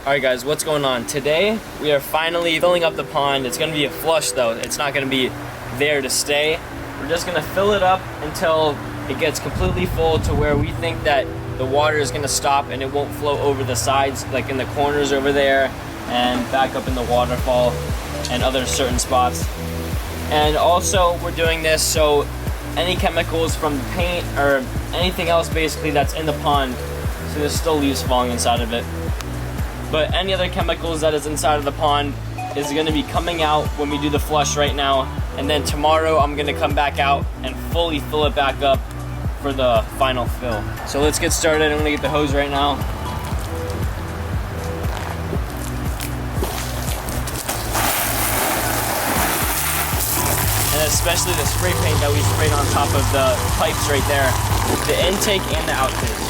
Alright guys, what's going on? Today, we are finally filling up the pond. It's going to be a flush though. It's not going to be there to stay. We're just going to fill it up until it gets completely full to where we think that the water is going to stop and it won't flow over the sides, like in the corners over there and back up in the waterfall and other certain spots. And also, we're doing this so any chemicals from the paint or anything else basically that's in the pond, so there's still leaves falling inside of it. But any other chemicals that is inside of the pond is going to be coming out when we do the flush right now. And then tomorrow I'm going to come back out and fully fill it back up for the final fill. So let's get started. I'm going to get the hose right now. And especially the spray paint that we sprayed on top of the pipes right there. The intake and the outtake.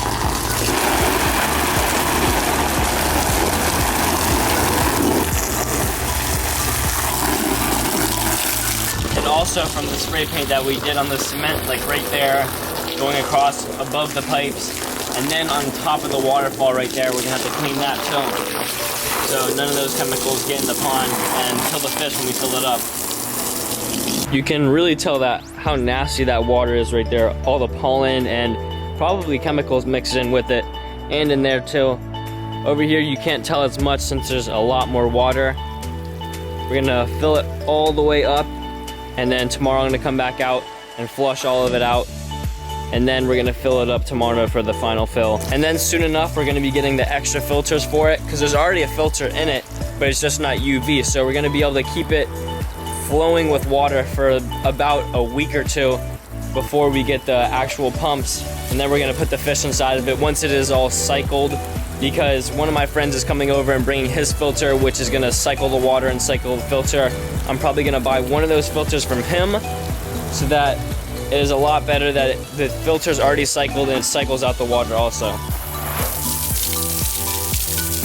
Also from the spray paint that we did on the cement, like right there, going across above the pipes, and then on top of the waterfall right there, we're gonna have to clean that too. So none of those chemicals get in the pond and kill the fish when we fill it up. You can really tell that how nasty that water is right there. All the pollen and probably chemicals mixed in with it, and in there too. Over here you can't tell as much since there's a lot more water. We're gonna fill it all the way up. And then tomorrow I'm gonna come back out and flush all of it out. And then we're gonna fill it up tomorrow for the final fill. And then soon enough, we're gonna be getting the extra filters for it because there's already a filter in it, but it's just not UV. So we're gonna be able to keep it flowing with water for about a week or two before we get the actual pumps. And then we're gonna put the fish inside of it once it is all cycled, because one of my friends is coming over and bringing his filter, which is gonna cycle the water and cycle the filter. I'm probably gonna buy one of those filters from him so that it is a lot better that the filter's already cycled and it cycles out the water also.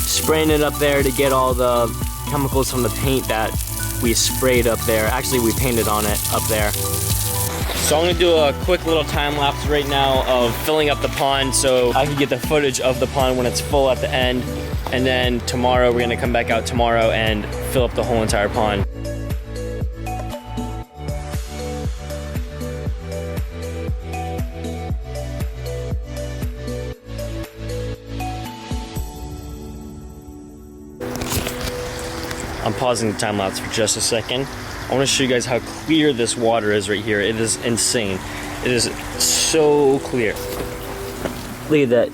Spraying it up there to get all the chemicals from the paint that we sprayed up there. Actually, we painted on it up there. So I'm gonna do a quick little time lapse right now of filling up the pond so I can get the footage of the pond when it's full at the end. And then tomorrow, we're gonna come back out tomorrow and fill up the whole entire pond. I'm pausing the time lapse for just a second. I want to show you guys how clear this water is right here. It is insane. It is so clear. Look at that.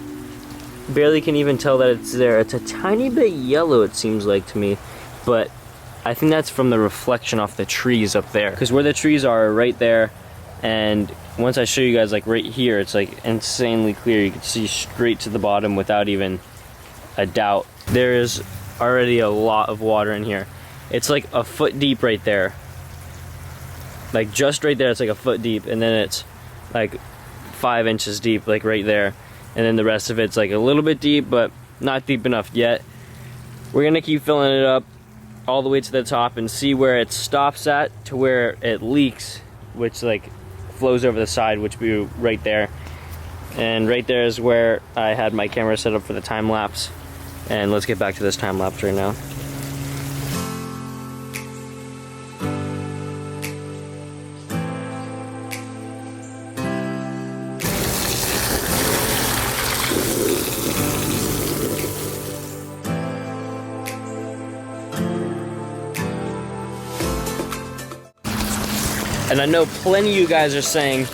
Barely can even tell that it's there. It's a tiny bit yellow, it seems like to me, but I think that's from the reflection off the trees up there. Because where the trees are right there, and once I show you guys like right here, it's like insanely clear. You can see straight to the bottom without even a doubt. There is already a lot of water in here. It's like a foot deep right there. Like just right there, it's like a foot deep, and then it's like 5 inches deep, like right there. And then the rest of it's like a little bit deep, but not deep enough yet. We're gonna keep filling it up all the way to the top and see where it stops at to where it leaks, which like flows over the side, which will be right there. And right there is where I had my camera set up for the time lapse. And let's get back to this time lapse right now. And I know plenty of you guys are saying,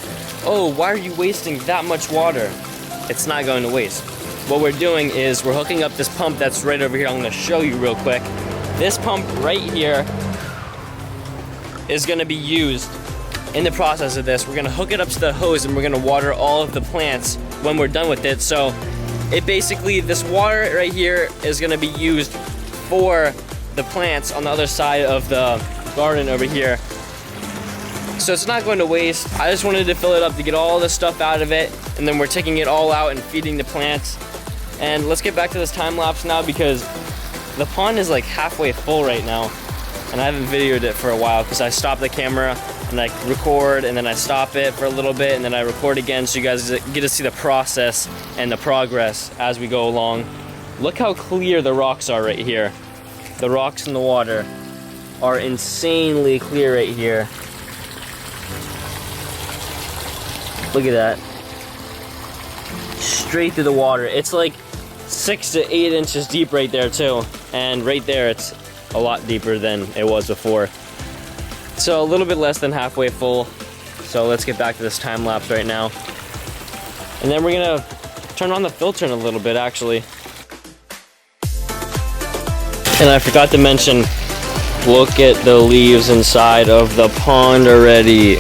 oh, why are you wasting that much water? It's not going to waste. What we're doing is we're hooking up this pump that's right over here. I'm gonna show you real quick. This pump right here is gonna be used in the process of this. We're gonna hook it up to the hose and we're gonna water all of the plants when we're done with it. So it basically, this water right here is gonna be used for the plants on the other side of the garden over here. So it's not going to waste. I just wanted to fill it up to get all the stuff out of it, and then we're taking it all out and feeding the plants. And let's get back to this time lapse now because the pond is like halfway full right now, and I haven't videoed it for a while because I stopped the camera and I record and then I stop it for a little bit and then I record again, so you guys get to see the process and the progress as we go along. Look how clear the rocks are right here. The rocks in the water are insanely clear right here. Look at that. Straight through the water. It's like 6 to 8 inches deep right there too. And right there it's a lot deeper than it was before. So a little bit less than halfway full. So let's get back to this time lapse right now. And then we're gonna turn on the filter in a little bit actually. And I forgot to mention, look at the leaves inside of the pond already.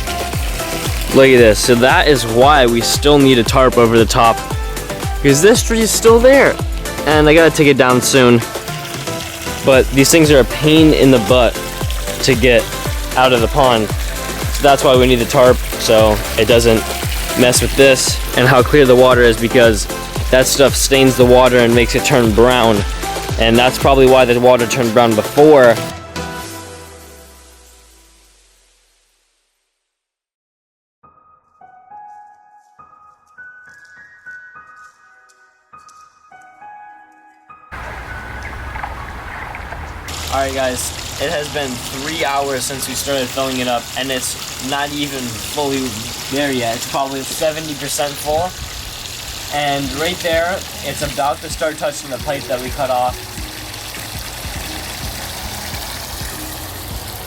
Look at this. So that is why we still need a tarp over the top, because this tree is still there. And I gotta take it down soon. But these things are a pain in the butt to get out of the pond. So that's why we need the tarp, so it doesn't mess with this. And how clear the water is, because that stuff stains the water and makes it turn brown. And that's probably why the water turned brown before. Alright guys, it has been 3 hours since we started filling it up, and it's not even fully there yet. It's probably 70% full. And right there, it's about to start touching the pipe that we cut off.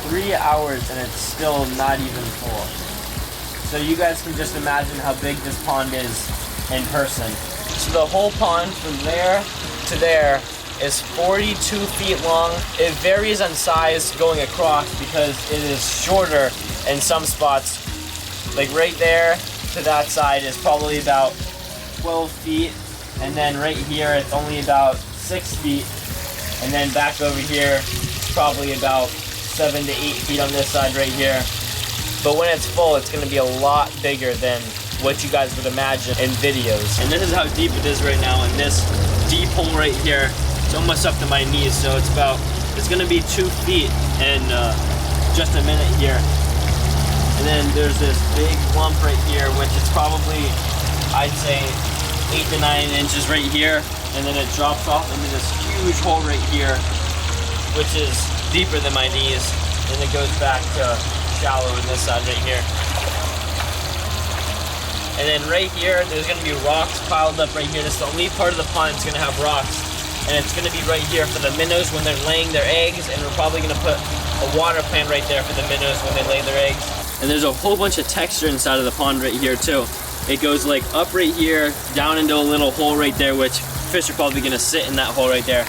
3 hours and it's still not even full. So you guys can just imagine how big this pond is in person. So the whole pond from there to there is 42 feet long. It varies on size going across because it is shorter in some spots. Like right there to that side is probably about 12 feet. And then right here it's only about 6 feet. And then back over here it's probably about 7 to 8 feet on this side right here. But when it's full, it's gonna be a lot bigger than what you guys would imagine in videos. And this is how deep it is right now in this deep hole right here. It's almost up to my knees, so it's gonna be 2 feet in just a minute here. And then there's this big lump right here, which is probably, I'd say, 8 to 9 inches right here. And then it drops off into this huge hole right here, which is deeper than my knees. And it goes back to shallow in this side right here. And then right here, there's gonna be rocks piled up right here. This is the only part of the pond that's gonna have rocks. And it's gonna be right here for the minnows when they're laying their eggs, and we're probably gonna put a water plant right there for the minnows when they lay their eggs. And there's a whole bunch of texture inside of the pond right here too. It goes like up right here, down into a little hole right there, which fish are probably gonna sit in that hole right there.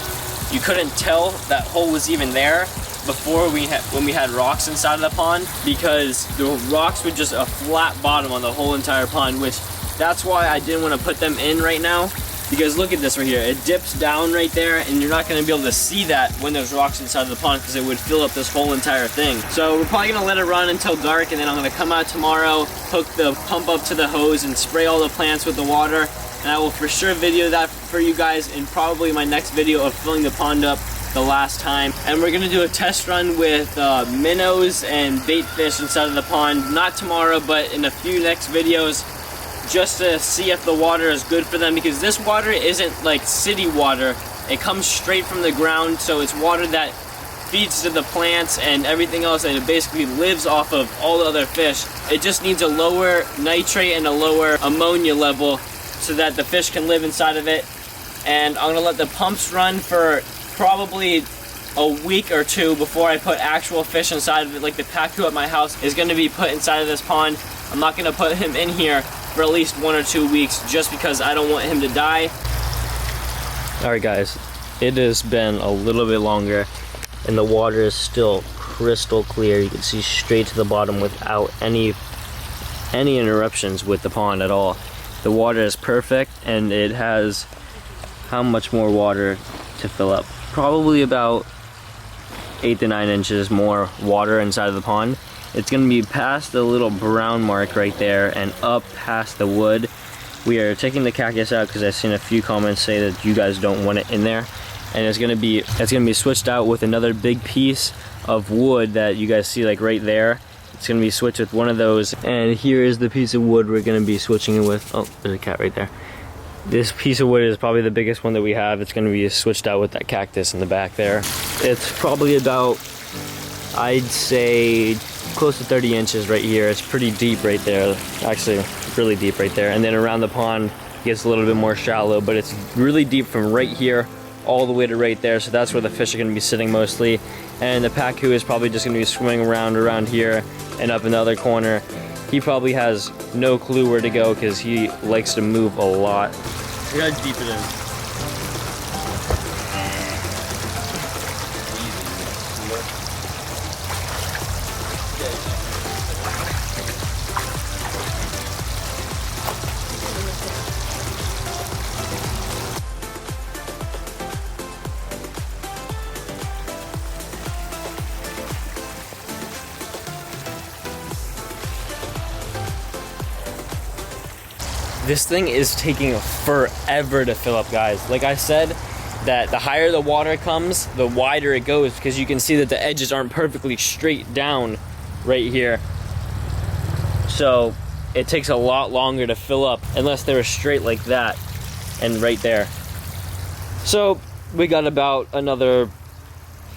You couldn't tell that hole was even there before when we had rocks inside of the pond, because the rocks were just a flat bottom on the whole entire pond, which that's why I didn't want to put them in right now. Because look at this right here, it dips down right there, and you're not gonna be able to see that when there's rocks inside of the pond, because it would fill up this whole entire thing. So we're probably gonna let it run until dark, and then I'm gonna come out tomorrow, hook the pump up to the hose, and spray all the plants with the water. And I will for sure video that for you guys in probably my next video of filling the pond up the last time. And we're gonna do a test run with minnows and bait fish inside of the pond, not tomorrow, but in a few next videos, just to see if the water is good for them, because this water isn't like city water. It comes straight from the ground, so it's water that feeds to the plants and everything else, and it basically lives off of all the other fish. It just needs a lower nitrate and a lower ammonia level so that the fish can live inside of it. And I'm gonna let the pumps run for probably a week or two before I put actual fish inside of it. Like the pacu at my house is gonna be put inside of this pond. I'm not gonna put him in here for at least 1 or 2 weeks, just because I don't want him to die. Alright guys, it has been a little bit longer, and the water is still crystal clear. You can see straight to the bottom without any interruptions with the pond at all. The water is perfect, and it has how much more water to fill up? Probably about 8 to 9 inches more water inside of the pond. It's gonna be past the little brown mark right there and up past the wood. We are taking the cactus out because I've seen a few comments say that you guys don't want it in there. And it's gonna be switched out with another big piece of wood that you guys see like right there. It's gonna be switched with one of those. And here is the piece of wood we're gonna be switching it with. Oh, there's a cat right there. This piece of wood is probably the biggest one that we have. It's gonna be switched out with that cactus in the back there. It's probably about, I'd say, close to 30 inches right here. It's pretty deep right there. Actually, really deep right there. And then around the pond, it gets a little bit more shallow, but it's really deep from right here all the way to right there. So that's where the fish are gonna be sitting mostly. And the pacu is probably just gonna be swimming around here and up in the other corner. He probably has no clue where to go because he likes to move a lot. Look how deep it is. This thing is taking forever to fill up, guys. Like I said, that the higher the water comes, the wider it goes, because you can see that the edges aren't perfectly straight down right here. So it takes a lot longer to fill up unless they were straight like that and right there. So we got about another,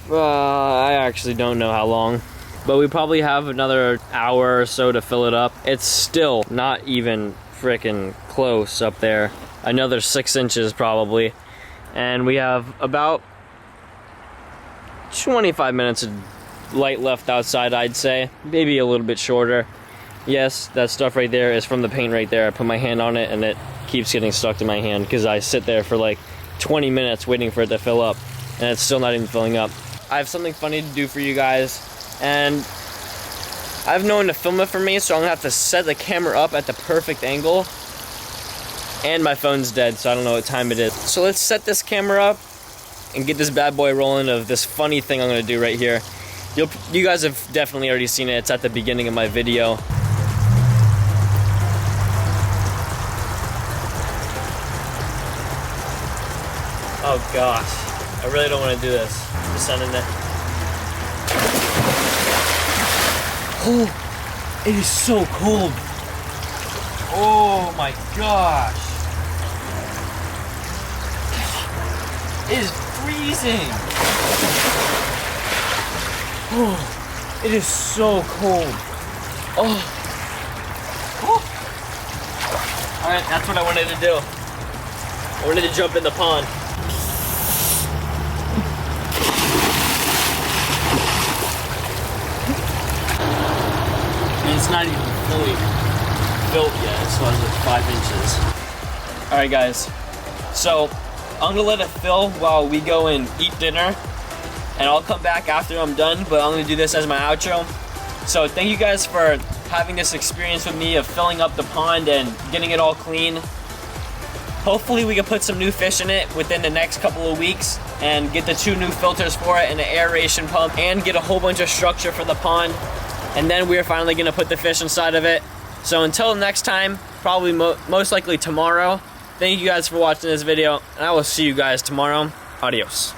I actually don't know how long, but we probably have another hour or so to fill it up. It's still not even freaking close up there. Another 6 inches probably. And we have about 25 minutes of light left outside, I'd say. Maybe a little bit shorter. Yes, that stuff right there is from the paint right there. I put my hand on it and it keeps getting stuck to my hand because I sit there for like 20 minutes waiting for it to fill up and it's still not even filling up. I have something funny to do for you guys, and I have no one to film it for me, so I'm gonna have to set the camera up at the perfect angle. And my phone's dead, so I don't know what time it is. So let's set this camera up and get this bad boy rolling of this funny thing I'm gonna do right here. You guys have definitely already seen it. It's at the beginning of my video. Oh gosh, I really don't want to do this. Just sending it. Oh, it is so cold. Oh my gosh. It is freezing. Oh, it is so cold. Oh. Oh. All right, that's what I wanted to do. I wanted to jump in the pond. And it's not even fully built yet. It still has like 5 inches. All right, guys. So I'm gonna let it fill while we go and eat dinner, and I'll come back after I'm done, but I'm gonna do this as my outro. So thank you guys for having this experience with me of filling up the pond and getting it all clean. Hopefully we can put some new fish in it within the next couple of weeks and get the 2 new filters for it and an aeration pump and get a whole bunch of structure for the pond. And then we're finally gonna put the fish inside of it. So until next time, probably most likely tomorrow, thank you guys for watching this video, and I will see you guys tomorrow. Adios.